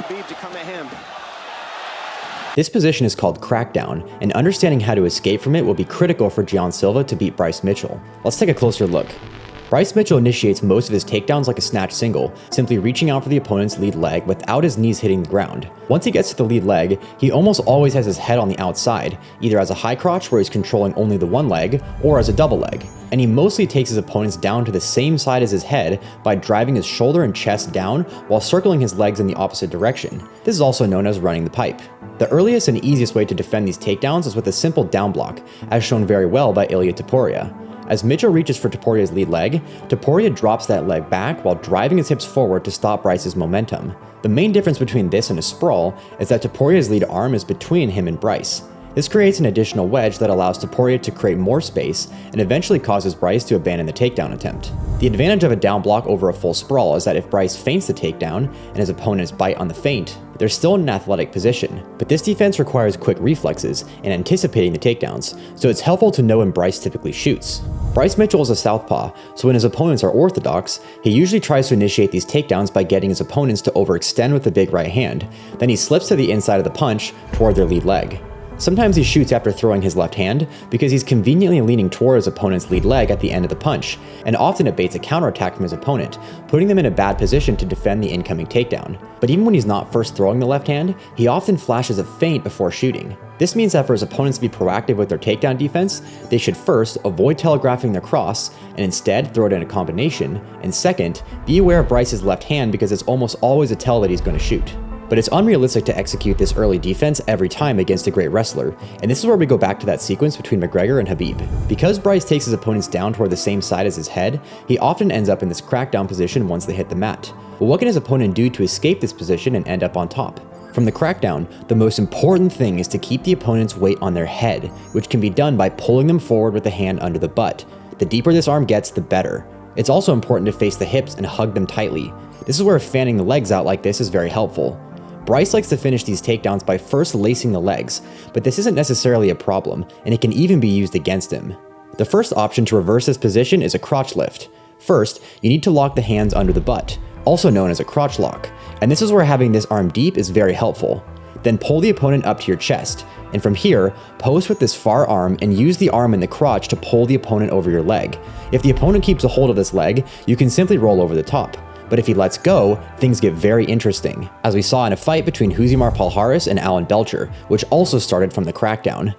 Khabib to come at him. This position is called crackdown, and understanding how to escape from it will be critical for Silva to beat Bryce Mitchell. Let's take a closer look. Bryce Mitchell initiates most of his takedowns like a snatch single, simply reaching out for the opponent's lead leg without his knees hitting the ground. Once he gets to the lead leg, he almost always has his head on the outside, either as a high crotch where he's controlling only the one leg, or as a double leg. And he mostly takes his opponents down to the same side as his head by driving his shoulder and chest down while circling his legs in the opposite direction. This is also known as running the pipe. The earliest and easiest way to defend these takedowns is with a simple down block, as shown very well by Ilia Topuria. As Mitchell reaches for Topuria's lead leg, Topuria drops that leg back while driving his hips forward to stop Bryce's momentum. The main difference between this and a sprawl is that Topuria's lead arm is between him and Bryce. This creates an additional wedge that allows Topuria to create more space and eventually causes Bryce to abandon the takedown attempt. The advantage of a down block over a full sprawl is that if Bryce feints the takedown and his opponents bite on the feint, they're still in an athletic position. But this defense requires quick reflexes and anticipating the takedowns, so it's helpful to know when Bryce typically shoots. Bryce Mitchell is a southpaw, so when his opponents are orthodox, he usually tries to initiate these takedowns by getting his opponents to overextend with the big right hand, then he slips to the inside of the punch toward their lead leg. Sometimes he shoots after throwing his left hand because he's conveniently leaning toward his opponent's lead leg at the end of the punch, and often it baits a counterattack from his opponent, putting them in a bad position to defend the incoming takedown. But even when he's not first throwing the left hand, he often flashes a feint before shooting. This means that for his opponents to be proactive with their takedown defense, they should first avoid telegraphing their cross and instead throw it in a combination, and second, be aware of Bryce's left hand because it's almost always a tell that he's going to shoot. But it's unrealistic to execute this early defense every time against a great wrestler, and this is where we go back to that sequence between McGregor and Khabib. Because Bryce takes his opponents down toward the same side as his head, he often ends up in this crackdown position once they hit the mat. But what can his opponent do to escape this position and end up on top? From the crackdown, the most important thing is to keep the opponent's weight on their head, which can be done by pulling them forward with the hand under the butt. The deeper this arm gets, the better. It's also important to face the hips and hug them tightly. This is where fanning the legs out like this is very helpful. Bryce likes to finish these takedowns by first lacing the legs, but this isn't necessarily a problem, and it can even be used against him. The first option to reverse this position is a crotch lift. First, you need to lock the hands under the butt, also known as a crotch lock, and this is where having this arm deep is very helpful. Then pull the opponent up to your chest, and from here, post with this far arm and use the arm in the crotch to pull the opponent over your leg. If the opponent keeps a hold of this leg, you can simply roll over the top. But if he lets go, things get very interesting, as we saw in a fight between Huzimar Palhares and Alan Belcher, which also started from the crackdown.